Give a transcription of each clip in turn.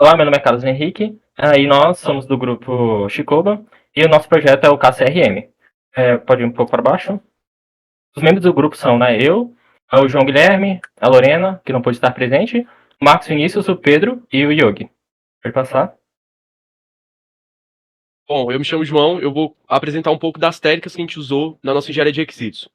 Olá, meu nome é Carlos Henrique, e nós somos do grupo Chicoba, e o nosso projeto é o KCRM. Pode ir um pouco para baixo? Os membros do grupo são, né, eu, o João Guilherme, a Lorena, que não pôde estar presente, o Marcos Vinícius, o Pedro e o Yogi. Pode passar? Bom, eu me chamo João, eu vou apresentar um pouco das técnicas que a gente usou na nossa engenharia de requisitos.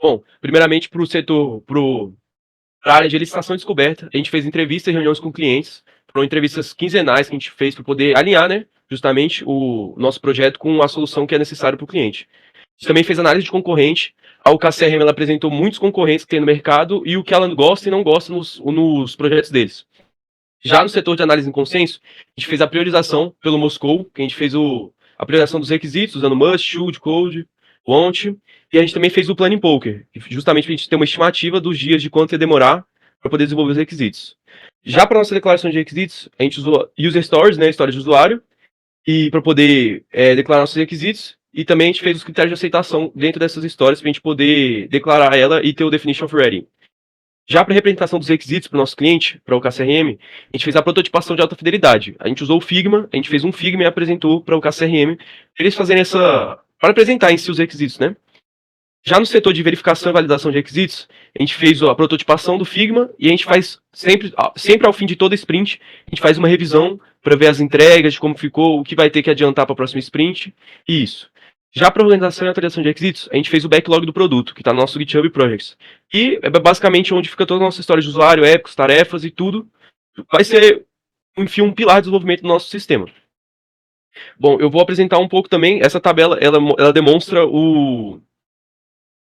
Bom, primeiramente para o setor, para a área de licitação e descoberta, a gente fez entrevistas e reuniões com clientes, foram entrevistas quinzenais que a gente fez para poder alinhar, né, justamente o nosso projeto com a solução que é necessária para o cliente. A gente também fez análise de concorrente, a UKCRM ela apresentou muitos concorrentes que tem no mercado e o que ela gosta e não gosta nos projetos deles. Já no setor de análise em consenso, a gente fez a priorização pelo Moscou, que a gente fez a priorização dos requisitos, usando must, should, code, want, e a gente também fez o planning poker, justamente para a gente ter uma estimativa dos dias de quanto ia demorar para poder desenvolver os requisitos. Já para nossa declaração de requisitos, a gente usou user stories, né, história de usuário, e para poder declarar nossos requisitos, e também a gente fez os critérios de aceitação dentro dessas histórias para a gente poder declarar ela e ter o definition of ready. Já para a representação dos requisitos para o nosso cliente, para o KCRM, a gente fez a prototipação de alta fidelidade. A gente usou o Figma, a gente fez um Figma e apresentou para o KCRM, para eles fazerem para apresentar em si os requisitos, né? Já no setor de verificação e validação de requisitos, a gente fez a prototipação do Figma e a gente faz sempre ao fim de toda sprint, a gente faz uma revisão para ver as entregas, de como ficou, o que vai ter que adiantar para a próxima sprint, e isso. Já para organização e atualização de requisitos, a gente fez o backlog do produto, que está no nosso GitHub Projects. E é basicamente onde fica toda a nossa história de usuário, épicos, tarefas e tudo. Vai ser, enfim, um pilar de desenvolvimento do nosso sistema. Bom, eu vou apresentar um pouco também, essa tabela, ela demonstra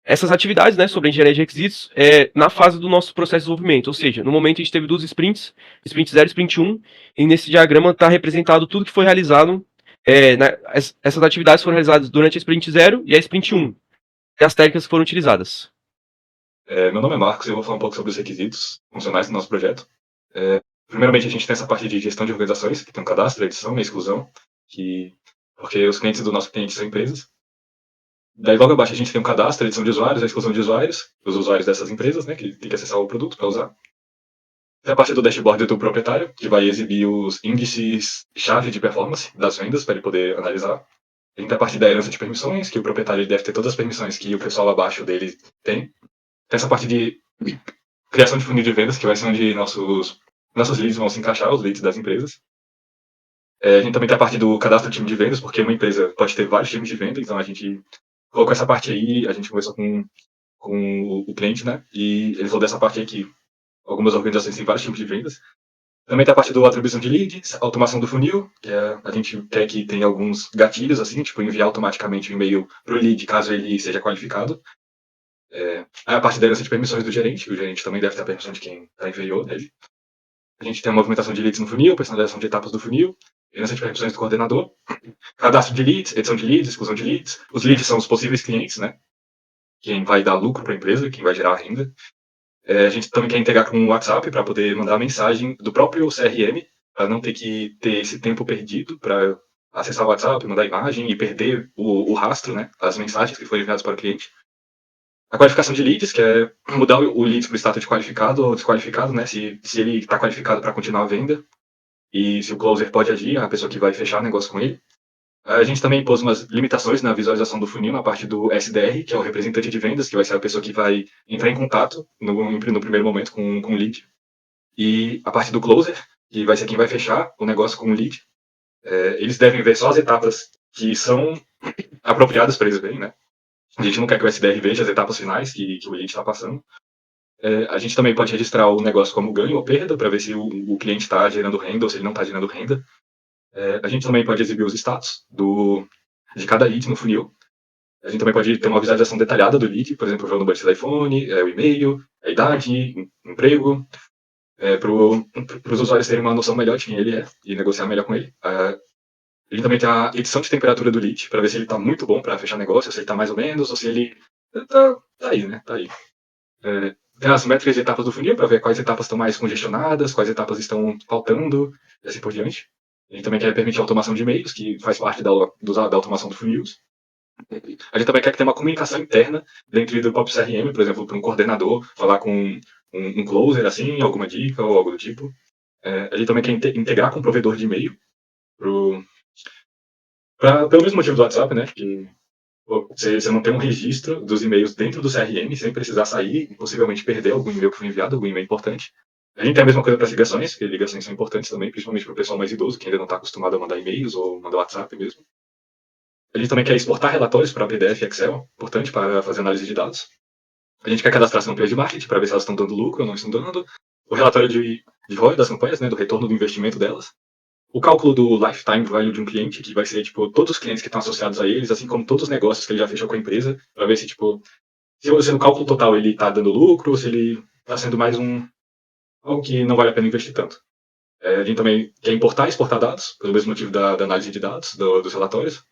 essas atividades, né, sobre a engenharia de requisitos, na fase do nosso processo de desenvolvimento. Ou seja, no momento a gente teve duas sprints, sprint 0 e sprint 1, e nesse diagrama está representado tudo que foi realizado. Essas atividades foram realizadas durante a sprint 0 e a sprint 1, e as técnicas que foram utilizadas. Meu nome é Marcos e eu vou falar um pouco sobre os requisitos funcionais do nosso projeto. Primeiramente, a gente tem essa parte de gestão de organizações, que tem um cadastro, edição e exclusão, porque os clientes do nosso cliente são empresas. Daí, logo abaixo, a gente tem um cadastro, edição de usuários, a exclusão de usuários, os usuários dessas empresas, né, que tem que acessar o produto para usar. Tem a parte do dashboard do proprietário, que vai exibir os índices-chave de performance das vendas para ele poder analisar. A gente tem a parte da herança de permissões, que o proprietário deve ter todas as permissões que o pessoal abaixo dele tem. Tem essa parte de criação de funil de vendas, que vai ser onde nossos leads vão se encaixar, os leads das empresas. A gente também tem a parte do cadastro do time de vendas, porque uma empresa pode ter vários times de venda, então a gente colocou essa parte aí, a gente conversou com o cliente, né? E ele falou dessa parte aí que algumas organizações têm vários tipos de vendas. Também tem a parte do atribuição de leads, automação do funil, que a gente quer que tenha alguns gatilhos, assim, tipo enviar automaticamente o e-mail para o lead, caso ele seja qualificado. A parte da herança de permissões do gerente, que o gerente também deve ter a permissão de quem está inferior dele. A gente tem a movimentação de leads no funil, personalização de etapas do funil, herança de permissões do coordenador, cadastro de leads, edição de leads, exclusão de leads. Os leads são os possíveis clientes, né? Quem vai dar lucro para a empresa, quem vai gerar renda. A gente também quer integrar com o WhatsApp para poder mandar mensagem do próprio CRM, para não ter que ter esse tempo perdido para acessar o WhatsApp, mandar imagem e perder o rastro, né? As mensagens que foram enviadas para o cliente. A qualificação de leads, que é mudar o leads para o status de qualificado ou desqualificado, né? Se ele está qualificado para continuar a venda e se o closer pode agir, a pessoa que vai fechar o negócio com ele. A gente também pôs umas limitações na visualização do funil, na parte do SDR, que é o representante de vendas, que vai ser a pessoa que vai entrar em contato no primeiro momento com o lead. E a parte do closer, que vai ser quem vai fechar o negócio com o lead. Eles devem ver só as etapas que são apropriadas para eles verem, né? A gente não quer que o SDR veja as etapas finais que o lead está passando. A gente também pode registrar o negócio como ganho ou perda, para ver se o cliente está gerando renda ou se ele não está gerando renda. A gente também pode exibir os status de cada lead no funil. A gente também pode ter uma visualização detalhada do lead, por exemplo, o número do iPhone, o e-mail, a idade, emprego, para os usuários terem uma noção melhor de quem ele é e negociar melhor com ele. A gente também tem a edição de temperatura do lead, para ver se ele está muito bom para fechar negócio, se ele está mais ou menos, ou se ele tá aí, né? Tá aí. Tem as métricas de etapas do funil, para ver quais etapas estão mais congestionadas, quais etapas estão faltando, e assim por diante. A gente também quer permitir a automação de e-mails, que faz parte da automação do funil. A gente também quer que tenha uma comunicação interna dentro do próprio CRM, por exemplo, para um coordenador falar com um closer, assim, alguma dica ou algo do tipo. A gente também quer integrar com o provedor de e-mail, pelo mesmo motivo do WhatsApp, né? Que você não tem um registro dos e-mails dentro do CRM, sem precisar sair e possivelmente perder algum e-mail que foi enviado, algum e-mail importante. A gente tem a mesma coisa para as ligações, porque ligações são importantes também, principalmente para o pessoal mais idoso, que ainda não está acostumado a mandar e-mails ou mandar WhatsApp mesmo. A gente também quer exportar relatórios para PDF e Excel, importante para fazer análise de dados. A gente quer cadastrar as campanhas de marketing para ver se elas estão dando lucro ou não estão dando. O relatório de ROI das campanhas, né, do retorno do investimento delas. O cálculo do lifetime value de um cliente, que vai ser, tipo, todos os clientes que estão associados a eles, assim como todos os negócios que ele já fechou com a empresa, para ver se, tipo, se no cálculo total ele está dando lucro ou se ele está sendo mais algo que não vale a pena investir tanto. A gente também quer importar e exportar dados, pelo mesmo motivo da análise de dados, dos relatórios.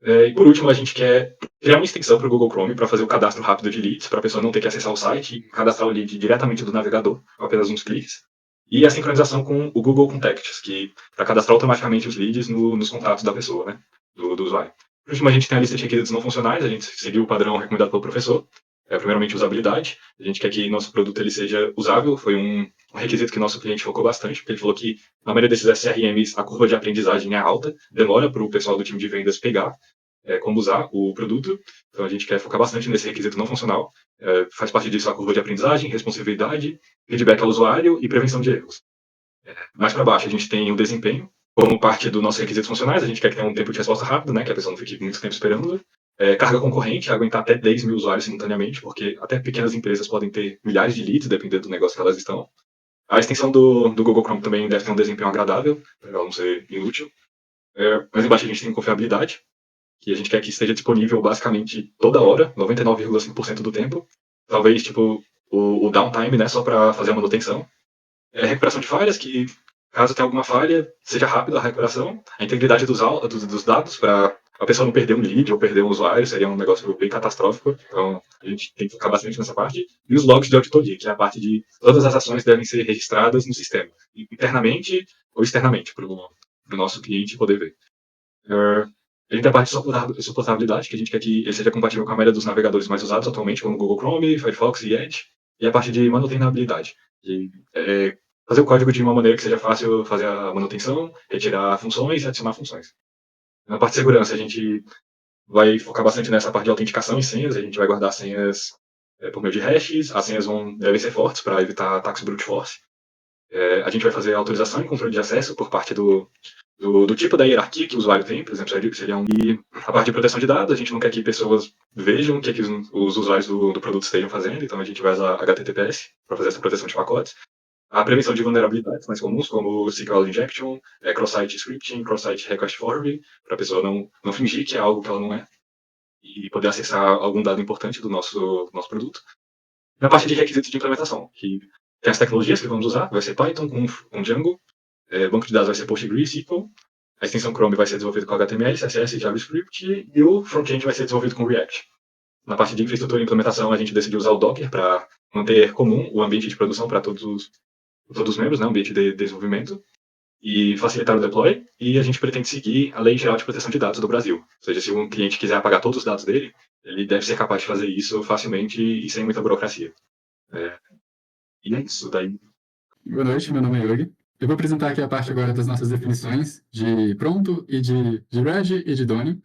E por último, a gente quer criar uma extensão para o Google Chrome para fazer o cadastro rápido de leads, para a pessoa não ter que acessar o site e cadastrar o lead diretamente do navegador, com apenas uns cliques. E a sincronização com o Google Contacts, que para cadastrar automaticamente os leads nos contatos da pessoa, né, do usuário. Por último, a gente tem a lista de requisitos não funcionais, a gente seguiu o padrão recomendado pelo professor. Primeiramente, usabilidade. A gente quer que nosso produto ele seja usável. Foi um requisito que nosso cliente focou bastante, porque ele falou que na maioria desses SRMs a curva de aprendizagem é alta, demora para o pessoal do time de vendas pegar como usar o produto. Então a gente quer focar bastante nesse requisito não funcional. Faz parte disso a curva de aprendizagem, responsividade, feedback ao usuário e prevenção de erros. Mais para baixo a gente tem o desempenho. Como parte do nosso requisitos funcionais, a gente quer que tenha um tempo de resposta rápido, né, que a pessoa não fique muito tempo esperando. Carga concorrente, aguentar até 10 mil usuários simultaneamente, porque até pequenas empresas podem ter milhares de leads, dependendo do negócio que elas estão. A extensão do Google Chrome também deve ter um desempenho agradável, para ela não ser inútil. Mais embaixo a gente tem confiabilidade, que a gente quer que esteja disponível basicamente toda hora, 99,5% do tempo. Talvez, tipo, o downtime, né, só para fazer a manutenção. Recuperação de falhas, que caso tenha alguma falha, seja rápida a recuperação. A integridade dos dados, para a pessoa não perder um lead ou perder um usuário, seria um negócio bem catastrófico. Então, a gente tem que focar bastante nessa parte. E os logs de auditoria, que é a parte de todas as ações devem ser registradas no sistema, internamente ou externamente, para o nosso cliente poder ver. A gente tem a parte de suportabilidade, que a gente quer que ele seja compatível com a maioria dos navegadores mais usados atualmente, como Google Chrome, Firefox e Edge. E a parte de manutenabilidade, que fazer o código de uma maneira que seja fácil fazer a manutenção, retirar funções e adicionar funções. Na parte de segurança, a gente vai focar bastante nessa parte de autenticação e senhas. A gente vai guardar senhas por meio de hashes. As senhas devem ser fortes para evitar ataques brute force. A gente vai fazer autorização e controle de acesso por parte do tipo da hierarquia que o usuário tem, por exemplo, seria e a parte de proteção de dados, a gente não quer que pessoas vejam o que os usuários do produto estejam fazendo, então a gente vai usar HTTPS para fazer essa proteção de pacotes. A prevenção de vulnerabilidades mais comuns, como SQL injection, cross-site scripting, cross-site request forwarding, para a pessoa não fingir que é algo que ela não é, e poder acessar algum dado importante do nosso produto. Na parte de requisitos de implementação, que tem as tecnologias que vamos usar, vai ser Python com Django, banco de dados vai ser PostgreSQL, a extensão Chrome vai ser desenvolvida com HTML, CSS e JavaScript, e o front-end vai ser desenvolvido com React. Na parte de infraestrutura e implementação, a gente decidiu usar o Docker para manter comum o ambiente de produção para todos os membros, né, o ambiente de desenvolvimento, e facilitar o deploy, e a gente pretende seguir a Lei Geral de Proteção de Dados do Brasil. Ou seja, se um cliente quiser apagar todos os dados dele, ele deve ser capaz de fazer isso facilmente e sem muita burocracia. E é isso daí. Boa noite, meu nome é Yogi. Eu vou apresentar aqui a parte agora das nossas definições de pronto e de ready e de done.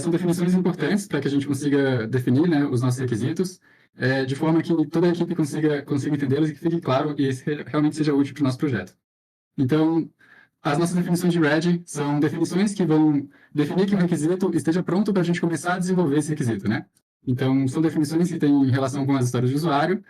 São definições importantes para que a gente consiga definir, né, os nossos requisitos, de forma que toda a equipe consiga entendê-los e que fique claro e realmente seja útil para o nosso projeto. Então, as nossas definições de ready são definições que vão definir que um requisito esteja pronto para a gente começar a desenvolver esse requisito, né? Então, são definições que têm relação com as histórias do usuário,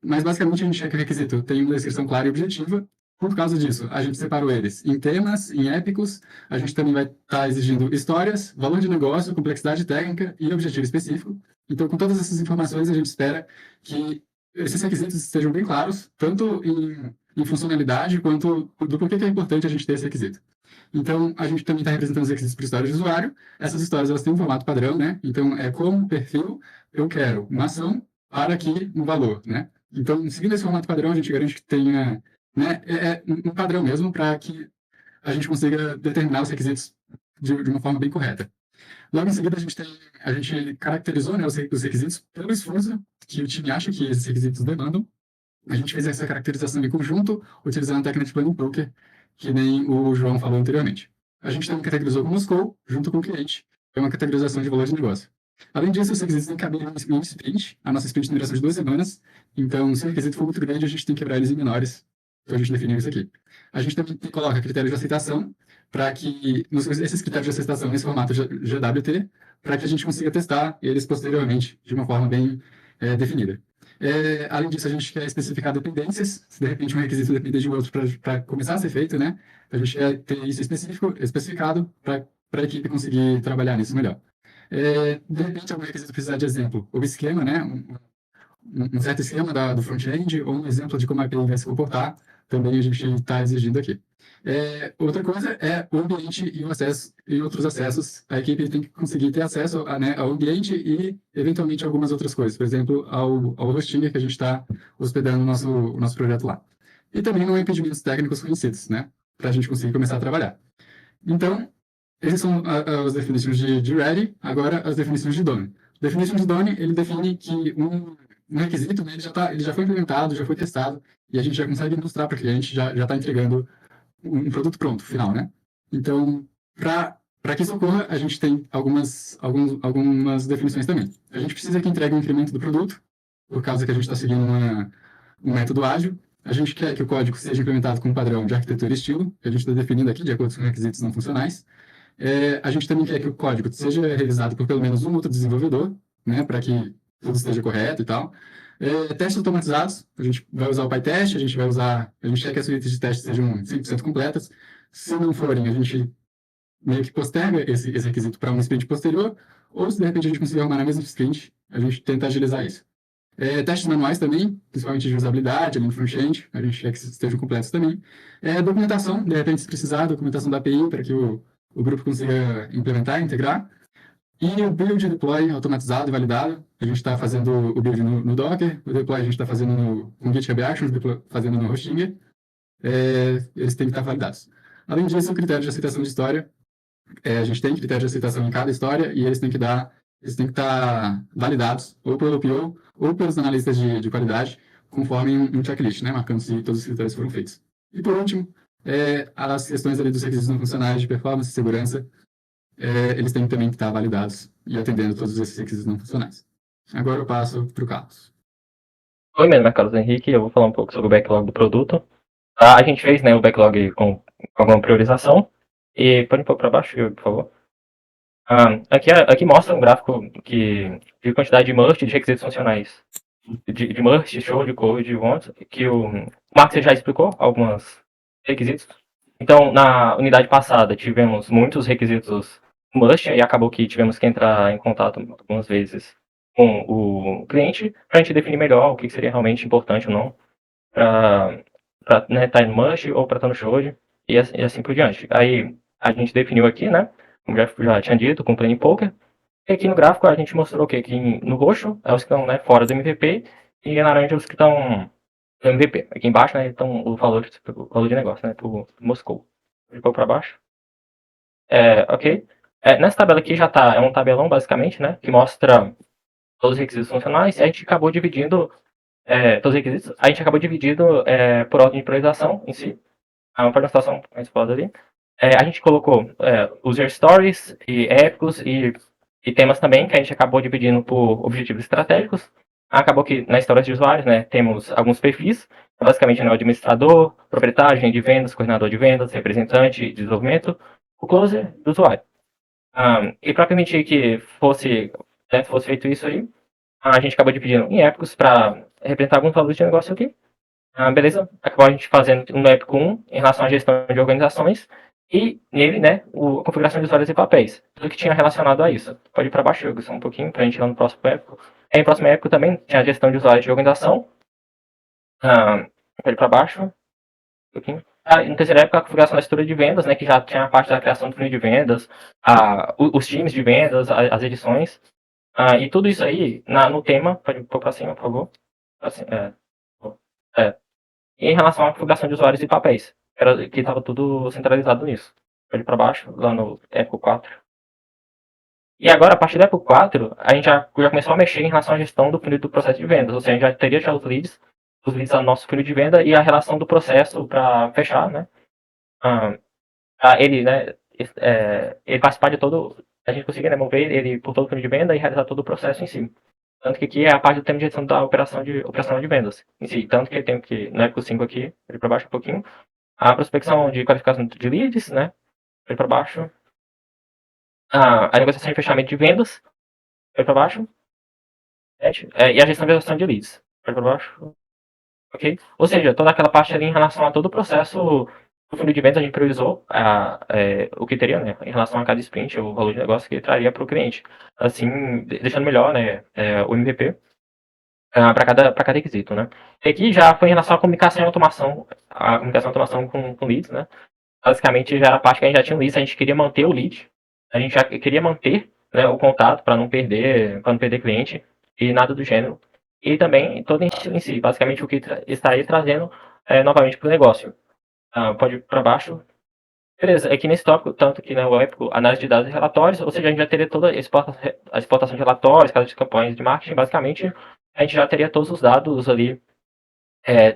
mas basicamente a gente quer que o requisito tenha uma descrição clara e objetiva. Por causa disso, a gente separou eles em temas, em épicos, a gente também vai estar exigindo histórias, valor de negócio, complexidade técnica e objetivo específico. Então, com todas essas informações, a gente espera que esses requisitos estejam bem claros, tanto em funcionalidade, quanto do porquê que é importante a gente ter esse requisito. Então, a gente também está representando os requisitos para histórias de usuário. Essas histórias elas têm um formato padrão, né? Então, como perfil, eu quero uma ação para aqui um valor, né? Então, seguindo esse formato padrão, a gente garante que tenha, né, um padrão mesmo para que a gente consiga determinar os requisitos de uma forma bem correta. Logo em seguida, a gente caracterizou, né, os requisitos pelo esforço que o time acha que esses requisitos demandam. A gente fez essa caracterização em conjunto, utilizando a técnica de Planning Poker, que nem o João falou anteriormente. A gente também categorizou como scope, junto com o cliente. É uma categorização de valor de negócio. Além disso, os requisitos têm que caber em sprint. A nossa sprint tem duração de 2 semanas. Então, se o requisito for muito grande, a gente tem que quebrar eles em menores. Então, a gente definiu isso aqui. A gente também coloca critérios de aceitação, para que esses critérios de aceitação nesse formato GWT, para que a gente consiga testar eles posteriormente de uma forma bem definida. Além disso, a gente quer especificar dependências. Se de repente um requisito depender de outro para começar a ser feito, né? A gente quer ter isso especificado para a equipe conseguir trabalhar nisso melhor. De repente, algum requisito precisar de exemplo, ou esquema, né? Um certo esquema do front-end, ou um exemplo de como a API vai se comportar, também a gente está exigindo aqui. Outra coisa é o ambiente e o acesso e outros acessos. A equipe tem que conseguir ter acesso ao ambiente e, eventualmente, algumas outras coisas. Por exemplo, ao hosting que a gente está hospedando o nosso projeto lá. E também não há impedimentos técnicos conhecidos, né? Para a gente conseguir começar a trabalhar. Então, essas são as definições de ready. Agora, as definições de done. Definition de done, ele define que um requisito, né, ele já foi implementado, já foi testado, e a gente já consegue mostrar para o cliente, já está entregando um produto pronto, final, né? Então, para que isso ocorra, a gente tem algumas definições também. A gente precisa que entregue um incremento do produto, por causa que a gente está seguindo um método ágil. A gente quer que o código seja implementado com um padrão de arquitetura e estilo, que a gente está definindo aqui, de acordo com requisitos não funcionais. A gente também quer que o código seja revisado por pelo menos um outro desenvolvedor, né, para que tudo esteja correto e tal. Testes automatizados, a gente vai usar o PyTest, a gente quer que as suítes de testes sejam 100% completas. Se não forem, a gente meio que posterga esse requisito para uma sprint posterior, ou se de repente a gente conseguir arrumar na mesma sprint, a gente tenta agilizar isso. Testes manuais também, principalmente de usabilidade, ali no front-end, a gente quer que estejam completos também. Documentação, de repente se precisar, documentação da API para que o grupo consiga implementar, integrar. E o build e deploy automatizado e validado, a gente está fazendo o build no Docker, o deploy a gente está fazendo com GitHub Actions, fazendo no Hostinger. Eles têm que estar validados. Além disso, o critério de aceitação de história, a gente tem critério de aceitação em cada história e eles têm que estar validados ou pelo PO ou pelos analistas de qualidade, conforme um checklist, né, marcando se todos os critérios foram feitos. E por último, as questões ali dos requisitos não funcionais de performance e segurança, eles têm também que estar validados e atendendo todos esses requisitos não funcionais. Agora eu passo para o Carlos. Oi, meu nome é Carlos Henrique, eu vou falar um pouco sobre o backlog do produto. A gente fez, né, o backlog com alguma priorização. E pode ir um pouco para baixo, por favor. Aqui mostra um gráfico de quantidade de must, de requisitos funcionais. De must, show, de code, want, que o Marcos já explicou alguns requisitos. Então, na unidade passada, tivemos muitos requisitos must, e acabou que tivemos que entrar em contato algumas vezes com o cliente para a gente definir melhor o que seria realmente importante ou não para estar no must ou para estar no show e assim por diante. Aí a gente definiu aqui, né, como já tinha dito, com o Planning Poker. E aqui no gráfico a gente mostrou o quê? Que no roxo é os que estão, né, fora do MVP e em laranja os que estão no MVP. Aqui embaixo, né, estão o valor de negócio, né, por Moscou. Ficou para baixo. Ok. Nessa tabela aqui já tá, é um tabelão basicamente, né, que mostra todos os requisitos funcionais. E a gente acabou dividindo todos os requisitos. A gente acabou dividindo por ordem de priorização em si. Para a situação mais foda ali. A gente colocou user stories e épicos e temas também, que a gente acabou dividindo por objetivos estratégicos. Acabou que nas histórias de usuários, né, temos alguns perfis, basicamente, né, o administrador, proprietário, gerente de vendas, coordenador de vendas, representante de desenvolvimento, o closer do usuário. E para permitir que fosse feito isso aí, a gente acabou dividindo em épicos para representar alguns valores de negócio aqui. Beleza? Acabou a gente fazendo um épico 1 em relação à gestão de organizações e nele, né, a configuração de usuários e papéis. Tudo que tinha relacionado a isso. Pode ir para baixo, só um pouquinho, para a gente ir lá no próximo épico. Em próximo épico também tinha a gestão de usuários de organização. Pode ir para baixo. Um pouquinho. No terceiro épico, a configuração da estrutura de vendas, né, que já tinha a parte da criação do funil de vendas, os times de vendas, as edições. E tudo isso aí no tema, pode pôr para cima, por favor. Assim, E em relação à configuração de usuários e papéis, que estava tudo centralizado nisso. Pode ir para baixo, lá no épico 4. E agora, a partir do épico 4, a gente já começou a mexer em relação à gestão do funil do processo de vendas. Ou seja, a gente já teria já os leads os leads ao nosso funil de venda e a relação do processo para fechar, né? Ele, né? Ele participar de todo, a gente conseguir, né, mover ele por todo o funil de venda e realizar todo o processo em si. Tanto que aqui é a parte do tema de gestão da operação de vendas em si. Tanto que tem que, no Épico 5 aqui, ele para baixo um pouquinho, a prospecção de qualificação de leads, né? Ele para baixo. A negociação de fechamento de vendas, ele para baixo. E a gestão de leads, ele para baixo. Ok? Ou seja, toda aquela parte ali em relação a todo o processo do funil de vendas, a gente priorizou o que teria, né, em relação a cada sprint, o valor de negócio que ele traria para o cliente. Assim, deixando melhor, né, o MVP para cada requisito, né. E aqui já foi em relação à comunicação e automação, com leads, né. Basicamente já era a parte que a gente já tinha um lead, a gente queria manter o lead, a gente já queria manter, né, o contato para não perder cliente e nada do gênero. E também todo em si, basicamente o que estaria trazendo novamente para o negócio. Pode ir para baixo. Beleza, aqui nesse tópico, tanto que, né, o Épico, análise de dados e relatórios, ou seja, a gente já teria toda a exportação de relatórios, cada de campanhas de marketing, basicamente, a gente já teria todos os dados ali,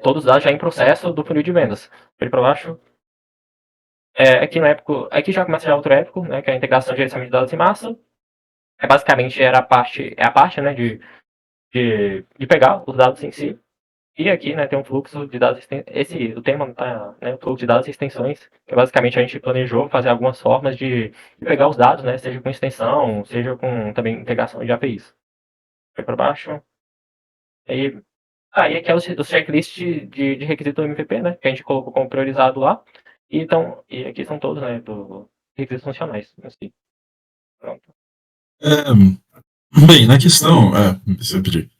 todos os dados já em processo do funil de vendas. Pode ir para baixo. Aqui no Épico, aqui já começa já outro Épico, né, que é a integração de gerenciamento de dados em massa. Basicamente era a parte, né, de pegar os dados em si. E aqui, né, tem um fluxo de dados, o tema tá, né, o fluxo de dados e extensões, que basicamente a gente planejou fazer algumas formas de pegar os dados, né, seja com extensão, seja com também integração de APIs. Foi para baixo. E aqui é os checklists de requisito do MVP, né, que a gente colocou como priorizado lá. E aqui são todos, né, do requisitos funcionais. Assim. Pronto. Bem, na questão.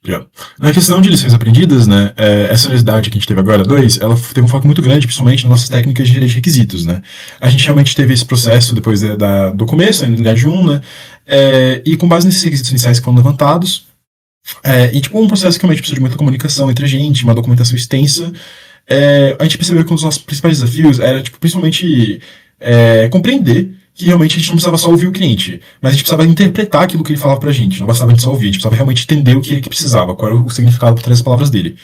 Obrigado. Na questão de lições aprendidas, né? Essa unidade que a gente teve agora, 2, ela teve um foco muito grande, principalmente nas nossas técnicas de gerência de requisitos, né? A gente realmente teve esse processo depois do começo, na unidade 1, né? E com base nesses requisitos iniciais que foram levantados, e tipo um processo que realmente precisa de muita comunicação entre a gente, uma documentação extensa, a gente percebeu que um dos nossos principais desafios era, tipo, principalmente compreender que realmente a gente não precisava só ouvir o cliente, mas a gente precisava interpretar aquilo que ele falava pra gente, não bastava a gente só ouvir, a gente precisava realmente entender o que ele precisava, qual era o significado por trás das palavras dele.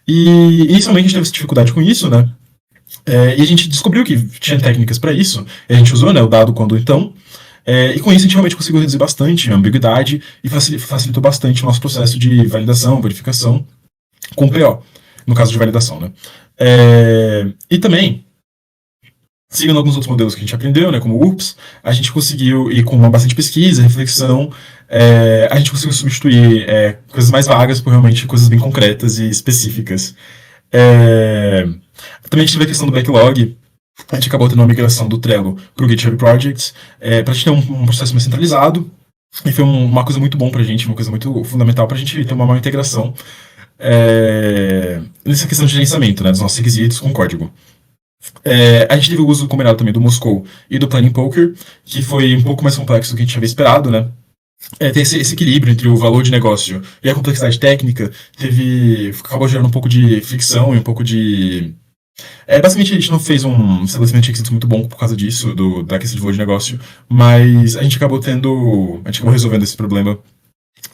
E inicialmente a gente teve essa dificuldade com isso, né? E a gente descobriu que tinha técnicas para isso, e a gente usou, né, o dado quando então, e com isso a gente realmente conseguiu reduzir bastante a ambiguidade e facilitou bastante o nosso processo de validação, verificação com PO, no caso de validação, né? E também, seguindo alguns outros modelos que a gente aprendeu, né, como o URPS, a gente conseguiu, e com bastante pesquisa, reflexão, a gente conseguiu substituir coisas mais vagas por realmente coisas bem concretas e específicas. Também a gente teve a questão do backlog. A gente acabou tendo uma migração do Trello para o GitHub Projects, para a gente ter um processo mais centralizado, e foi uma coisa muito bom para a gente, uma coisa muito fundamental para a gente ter uma maior integração nessa questão de gerenciamento, né, dos nossos requisitos com código. A gente teve o uso combinado também do Moscow e do Planning Poker, que foi um pouco mais complexo do que a gente havia esperado, né? Tem esse equilíbrio entre o valor de negócio e a complexidade técnica, acabou gerando um pouco de fricção e um pouco de... basicamente a gente não fez um estabelecimento de requisitos muito bom por causa disso, da questão de valor de negócio, mas a gente acabou resolvendo esse problema.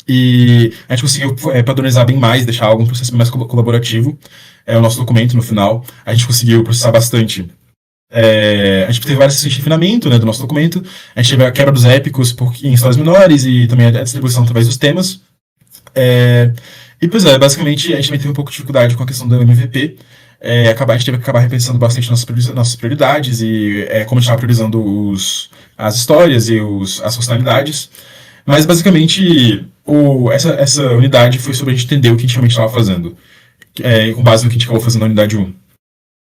E a gente conseguiu padronizar bem mais, deixar algum processo mais colaborativo. O nosso documento, no final, a gente conseguiu processar bastante. A gente teve várias sessões de refinamento, né, do nosso documento. A gente teve a quebra dos épicos em histórias menores e também a distribuição através dos temas. E, pois basicamente, a gente também teve um pouco de dificuldade com a questão do MVP. A gente teve que acabar repensando bastante nossas prioridades e como a gente estava priorizando as histórias e as funcionalidades. Mas, basicamente, essa unidade foi sobre a gente entender o que a gente realmente estava fazendo, com base no que a gente acabou fazendo na unidade 1.